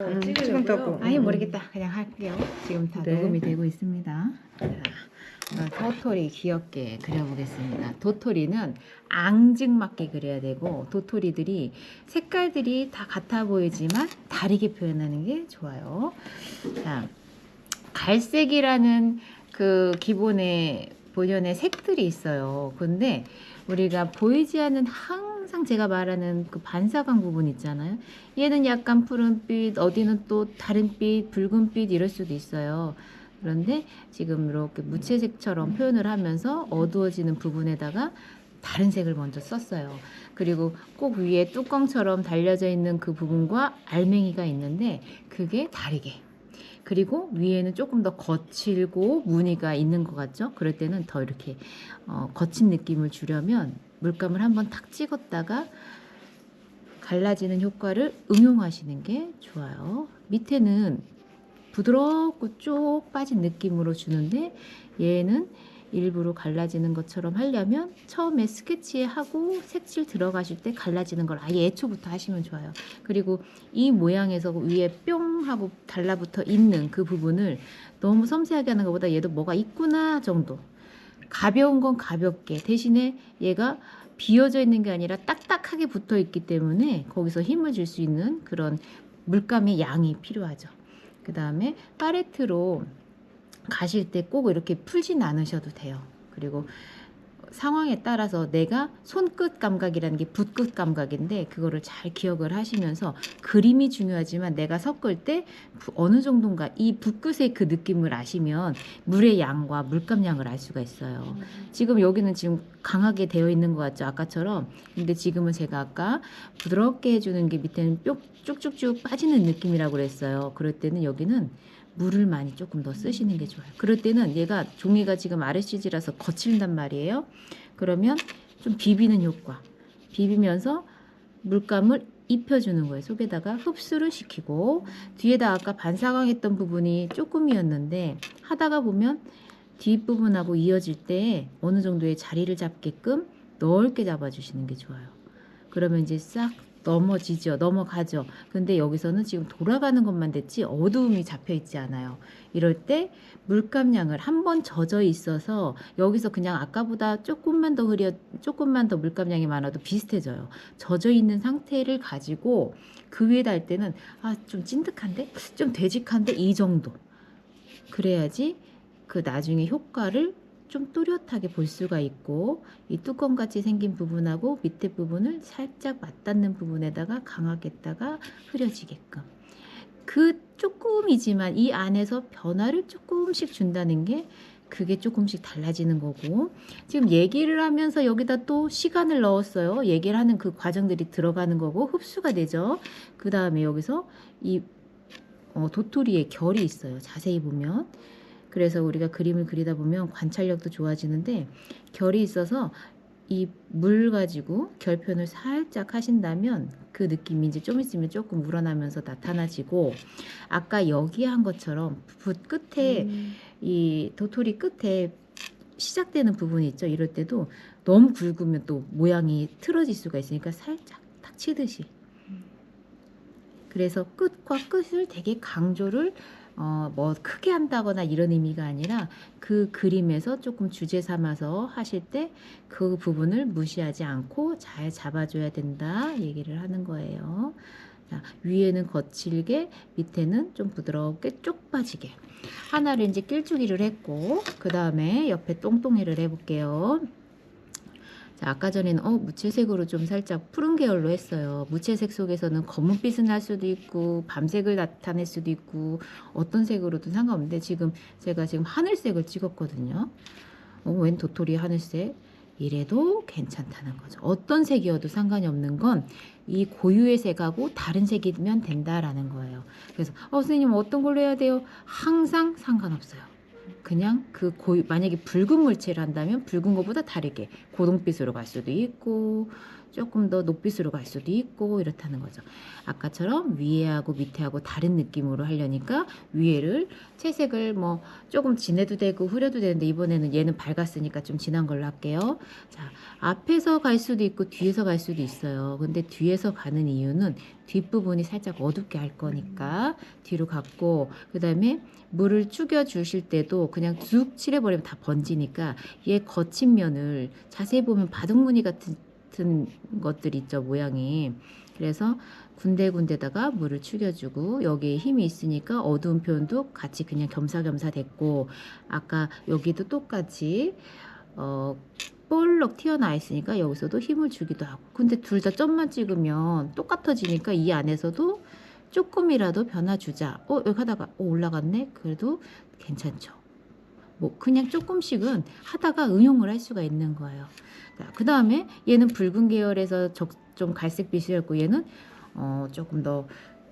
찍으려고요? 아니 모르겠다. 그냥 할게요. 지금 다 네. 녹음이 되고 있습니다. 자, 도토리 귀엽게 그려보겠습니다. 도토리는 앙증맞게 그려야 되고 도토리들이 색깔들이 다 같아 보이지만 다르게 표현하는 게 좋아요. 자, 갈색이라는 그 기본의 본연의 색들이 있어요. 근데 우리가 보이지 않는 항상 제가 말하는 그 반사광 부분 있잖아요. 얘는 약간 푸른빛, 어디는 또 다른빛, 붉은빛 이럴 수도 있어요. 그런데 지금 이렇게 무채색처럼 표현을 하면서 어두워지는 부분에다가 다른 색을 먼저 썼어요. 그리고 꼭 위에 뚜껑처럼 달려져 있는 그 부분과 알맹이가 있는데 그게 다르게. 그리고 위에는 조금 더 거칠고 무늬가 있는 것 같죠? 그럴 때는 더 이렇게 거친 느낌을 주려면 물감을 한번 탁 찍었다가 갈라지는 효과를 응용하시는 게 좋아요. 밑에는 부드럽고 쭉 빠진 느낌으로 주는데 얘는 일부러 갈라지는 것처럼 하려면 처음에 스케치 하고 색칠 들어가실 때 갈라지는 걸 아예 애초부터 하시면 좋아요. 그리고 이 모양에서 위에 뿅 하고 달라붙어 있는 그 부분을 너무 섬세하게 하는 것보다 얘도 뭐가 있구나 정도. 가벼운 건 가볍게 대신에 얘가 비어져 있는 게 아니라 딱딱하게 붙어 있기 때문에 거기서 힘을 줄 수 있는 그런 물감의 양이 필요하죠. 그 다음에 팔레트로 가실 때 꼭 이렇게 풀진 않으셔도 돼요. 그리고 상황에 따라서 내가 손끝 감각이라는 게 붓끝 감각인데 그거를 잘 기억을 하시면서 그림이 중요하지만 내가 섞을 때 어느 정도인가 이 붓끝의 그 느낌을 아시면 물의 양과 물감 양을 알 수가 있어요. 지금 여기는 지금 강하게 되어 있는 것 같죠? 아까처럼. 근데 지금은 제가 아까 부드럽게 해주는 게 밑에는 뿅 쭉쭉쭉 빠지는 느낌이라고 그랬어요. 그럴 때는 여기는 물을 많이 조금 더 쓰시는 게 좋아요. 그럴 때는 얘가 종이가 지금 RCG라서 거칠단 말이에요. 그러면 좀 비비는 효과. 비비면서 물감을 입혀주는 거예요. 속에다가 흡수를 시키고 뒤에다 아까 반사광했던 부분이 조금이었는데 하다가 보면 뒷부분하고 이어질 때 어느 정도의 자리를 잡게끔 넓게 잡아주시는 게 좋아요. 그러면 이제 싹 넘어가죠. 근데 여기서는 지금 돌아가는 것만 됐지 어두움이 잡혀 있지 않아요. 이럴 때 물감량을 한번 젖어 있어서 여기서 그냥 아까보다 조금만 더 물감량이 많아도 비슷해져요. 젖어 있는 상태를 가지고 그 위에다 할 때는 좀 찐득한데? 좀 되직한데? 이 정도. 그래야지 그 나중에 효과를 좀 또렷하게 볼 수가 있고 이 뚜껑같이 생긴 부분하고 밑에 부분을 살짝 맞닿는 부분에다가 강하게 했다가 흐려지게끔 그 조금이지만 이 안에서 변화를 조금씩 준다는 게 그게 조금씩 달라지는 거고 지금 얘기를 하면서 여기다 또 시간을 넣었어요. 얘기를 하는 그 과정들이 들어가는 거고 흡수가 되죠. 그 다음에 여기서 이 도토리의 결이 있어요. 자세히 보면 그래서 우리가 그림을 그리다 보면 관찰력도 좋아지는데 결이 있어서 이 물 가지고 결편을 살짝 하신다면 그 느낌이 이제 좀 있으면 조금 우러나면서 나타나지고 아까 여기 한 것처럼 붓 끝에 이 도토리 끝에 시작되는 부분이 있죠. 이럴 때도 너무 굵으면 또 모양이 틀어질 수가 있으니까 살짝 탁 치듯이 그래서 끝과 끝을 되게 강조를 뭐 크게 한다거나 이런 의미가 아니라 그 그림에서 조금 주제 삼아서 하실 때 그 부분을 무시하지 않고 잘 잡아줘야 된다 얘기를 하는 거예요. 자, 위에는 거칠게 밑에는 좀 부드럽게 쭉 빠지게 하나를 이제 낄주기를 했고 그 다음에 옆에 똥똥이를 해볼게요. 자, 아까 전에는 무채색으로 좀 살짝 푸른 계열로 했어요. 무채색 속에서는 검은빛은 날 수도 있고 밤색을 나타낼 수도 있고 어떤 색으로든 상관없는데 지금 제가 지금 하늘색을 찍었거든요. 웬 도토리 하늘색? 이래도 괜찮다는 거죠. 어떤 색이어도 상관이 없는 건 이 고유의 색하고 다른 색이면 된다라는 거예요. 그래서 선생님 어떤 걸로 해야 돼요? 항상 상관없어요. 그냥 그 만약에 붉은 물체를 한다면 붉은 것보다 다르게 고동빛으로 갈 수도 있고 조금 더 녹빛으로 갈 수도 있고 이렇다는 거죠. 아까처럼 위에하고 밑에하고 다른 느낌으로 하려니까 위에를 채색을 뭐 조금 진해도 되고 흐려도 되는데 이번에는 얘는 밝았으니까 좀 진한 걸로 할게요. 자, 앞에서 갈 수도 있고 뒤에서 갈 수도 있어요. 근데 뒤에서 가는 이유는 뒷부분이 살짝 어둡게 할 거니까 뒤로 갔고, 그 다음에 물을 축여 주실 때도 그냥 쭉 칠해버리면 다 번지니까 얘 거친 면을 자세히 보면 바둑무늬 같은 것들 있죠, 모양이. 그래서 군데군데다가 물을 축여주고 여기에 힘이 있으니까 어두운 표현도 같이 그냥 겸사겸사 됐고, 아까 여기도 똑같이 볼록 튀어나와 있으니까 여기서도 힘을 주기도 하고. 근데 둘 다 점만 찍으면 똑같아지니까 이 안에서도 조금이라도 변화 주자. 여기 하다가 올라갔네? 그래도 괜찮죠. 뭐 그냥 조금씩은 하다가 응용을 할 수가 있는 거예요. 그 다음에 얘는 붉은 계열에서 좀 갈색빛이었고, 얘는 조금 더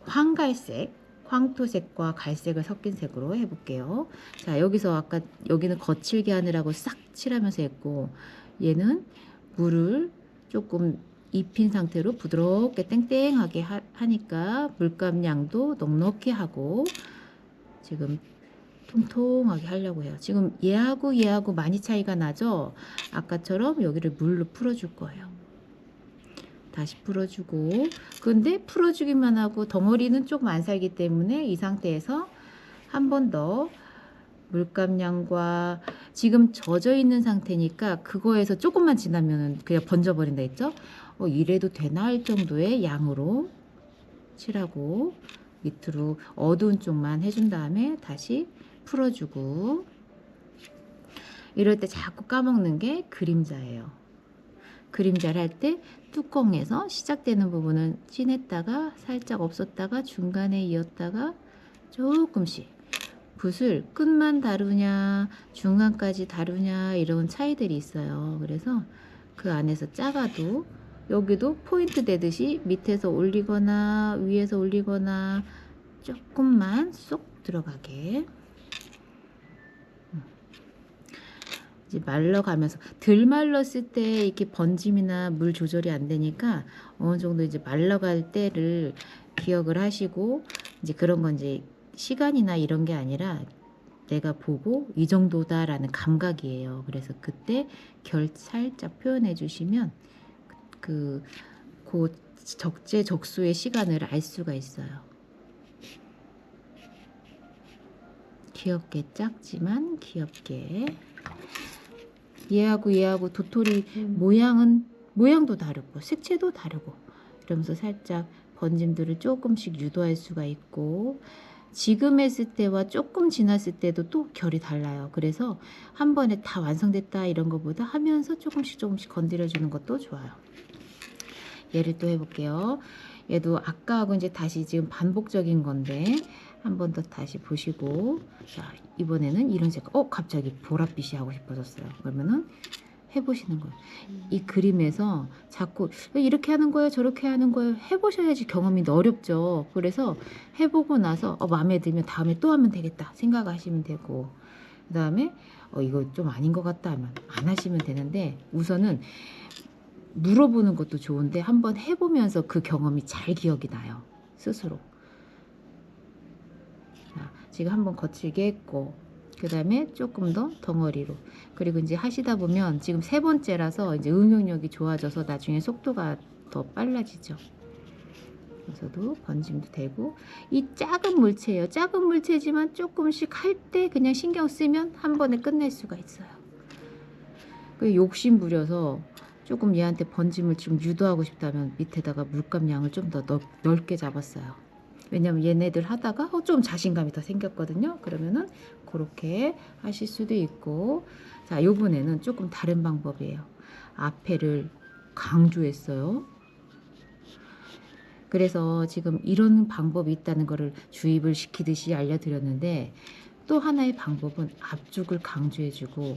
황갈색, 황토색과 갈색을 섞인 색으로 해볼게요. 자, 여기서 아까 여기는 거칠게 하느라고 싹 칠하면서 했고, 얘는 물을 조금 입힌 상태로 부드럽게 땡땡하게 하니까 물감량도 넉넉히 하고 지금 통통하게 하려고 해요. 지금 얘하고 많이 차이가 나죠? 아까처럼 여기를 물로 풀어줄 거예요. 다시 풀어주고, 근데 풀어주기만 하고 덩어리는 조금 안 살기 때문에 이 상태에서 한 번 더 물감량과, 지금 젖어 있는 상태니까 그거에서 조금만 지나면 그냥 번져버린다 했죠? 이래도 되나 할 정도의 양으로 칠하고 밑으로 어두운 쪽만 해준 다음에 다시 풀어주고. 이럴 때 자꾸 까먹는 게 그림자예요. 그림자를 할 때 뚜껑에서 시작되는 부분은 진했다가 살짝 없었다가 중간에 이었다가 조금씩, 붓을 끝만 다루냐 중간까지 다루냐 이런 차이들이 있어요. 그래서 그 안에서 작아도 여기도 포인트 되듯이 밑에서 올리거나 위에서 올리거나 조금만 쏙 들어가게. 이제 말러가면서, 덜 말렀을 때 이렇게 번짐이나 물 조절이 안 되니까 어느 정도 이제 말러갈 때를 기억을 하시고, 이제 그런 건 이제 시간이나 이런 게 아니라 내가 보고 이 정도다라는 감각이에요. 그래서 그때 결 살짝 표현해 주시면 그 적재적소의 시간을 알 수가 있어요. 귀엽게, 작지만 귀엽게. 얘하고 도토리 모양도 다르고 색채도 다르고 이러면서 살짝 번짐들을 조금씩 유도할 수가 있고, 지금 했을 때와 조금 지났을 때도 또 결이 달라요. 그래서 한 번에 다 완성됐다 이런 것보다 하면서 조금씩 건드려 주는 것도 좋아요. 얘를 또 해볼게요. 얘도 아까하고 이제 다시 지금 반복적인 건데 한 번 더 다시 보시고, 자, 이번에는 이런 색깔. 갑자기 보랏빛이 하고 싶어졌어요. 그러면은 해보시는 거예요. 이 그림에서 자꾸 이렇게 하는 거예요, 저렇게 하는 거예요. 해보셔야지 경험이 어렵죠. 그래서 해보고 나서 마음에 들면 다음에 또 하면 되겠다 생각하시면 되고, 그 다음에 이거 좀 아닌 것 같다 하면 안 하시면 되는데, 우선은 물어보는 것도 좋은데 한번 해보면서 그 경험이 잘 기억이 나요, 스스로. 자, 지금 한번 거칠게 했고, 그 다음에 조금 더 덩어리로, 그리고 이제 하시다 보면 지금 세 번째라서 이제 응용력이 좋아져서 나중에 속도가 더 빨라지죠. 그래서도 번짐도 되고, 이 작은 물체예요. 작은 물체지만 조금씩 할 때 그냥 신경 쓰면 한 번에 끝낼 수가 있어요. 그 욕심 부려서 조금 얘한테 번짐을 좀 유도하고 싶다면 밑에다가 물감량을 좀 더 넓게 잡았어요. 왜냐면 얘네들 하다가 좀 자신감이 더 생겼거든요. 그러면은 그렇게 하실 수도 있고. 자, 요번에는 조금 다른 방법이에요. 앞에를 강조했어요. 그래서 지금 이런 방법이 있다는 거를 주입을 시키듯이 알려드렸는데, 또 하나의 방법은 앞쪽을 강조해주고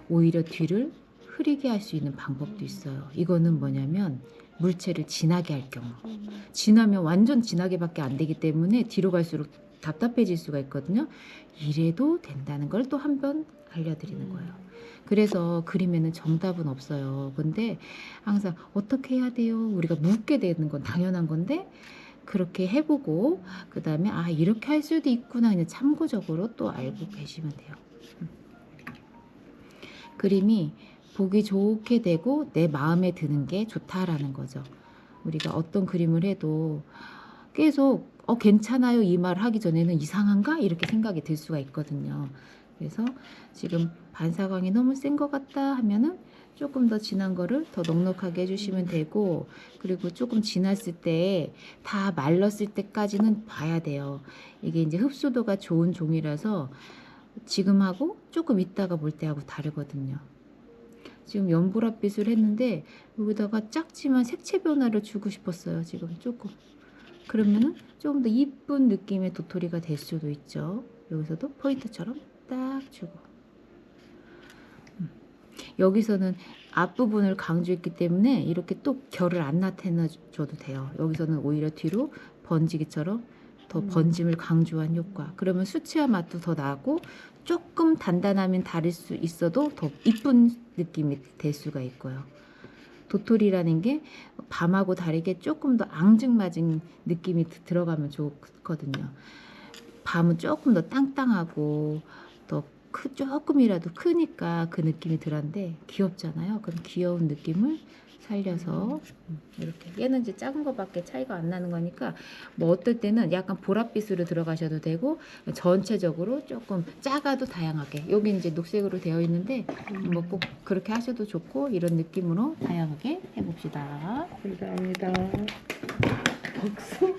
오히려 뒤를 흐리게 할 수 있는 방법도 있어요. 이거는 뭐냐면 물체를 진하게 할 경우, 진하면 완전 진하게밖에 안 되기 때문에 뒤로 갈수록 답답해질 수가 있거든요. 이래도 된다는 걸 또 한 번 알려드리는 거예요. 그래서 그림에는 정답은 없어요. 근데 항상 어떻게 해야 돼요? 우리가 묻게 되는 건 당연한 건데 그렇게 해보고 그 다음에 아 이렇게 할 수도 있구나 그냥 참고적으로 또 알고 계시면 돼요. 그림이 보기 좋게 되고 내 마음에 드는 게 좋다라는 거죠. 우리가 어떤 그림을 해도 계속 괜찮아요 이 말 하기 전에는 이상한가 이렇게 생각이 들 수가 있거든요. 그래서 지금 반사광이 너무 센 것 같다 하면은 조금 더 진한 거를 더 넉넉하게 해주시면 되고, 그리고 조금 지났을 때 다 말랐을 때까지는 봐야 돼요. 이게 이제 흡수도가 좋은 종이라서 지금 하고 조금 있다가 볼 때하고 다르거든요. 지금 연보랏빛을 했는데 여기다가 작지만 색채 변화를 주고 싶었어요. 지금 조금. 그러면은 조금 더 이쁜 느낌의 도토리가 될 수도 있죠. 여기서도 포인트처럼 딱 주고. 여기서는 앞부분을 강조했기 때문에 이렇게 또 결을 안 나타내줘도 돼요. 여기서는 오히려 뒤로 번지기처럼 더 번짐을 강조한 효과. 그러면 수치와 맛도 더 나고 조금 단단하면 다를 수 있어도 더 이쁜 느낌이 될 수가 있고요. 도토리라는 게 밤하고 다르게 조금 더 앙증맞은 느낌이 들어가면 좋거든요. 밤은 조금 더 땅땅하고 더 조금이라도 크니까 그 느낌이 들었는데 귀엽잖아요. 그럼 귀여운 느낌을 살려서 이렇게 얘는 이제 작은 거밖에 차이가 안 나는 거니까 뭐 어떨 때는 약간 보랏빛으로 들어가셔도 되고 전체적으로 조금 작아도 다양하게 여기 이제 녹색으로 되어 있는데 뭐 꼭 그렇게 하셔도 좋고 이런 느낌으로 다양하게 해봅시다. 감사합니다. 박수.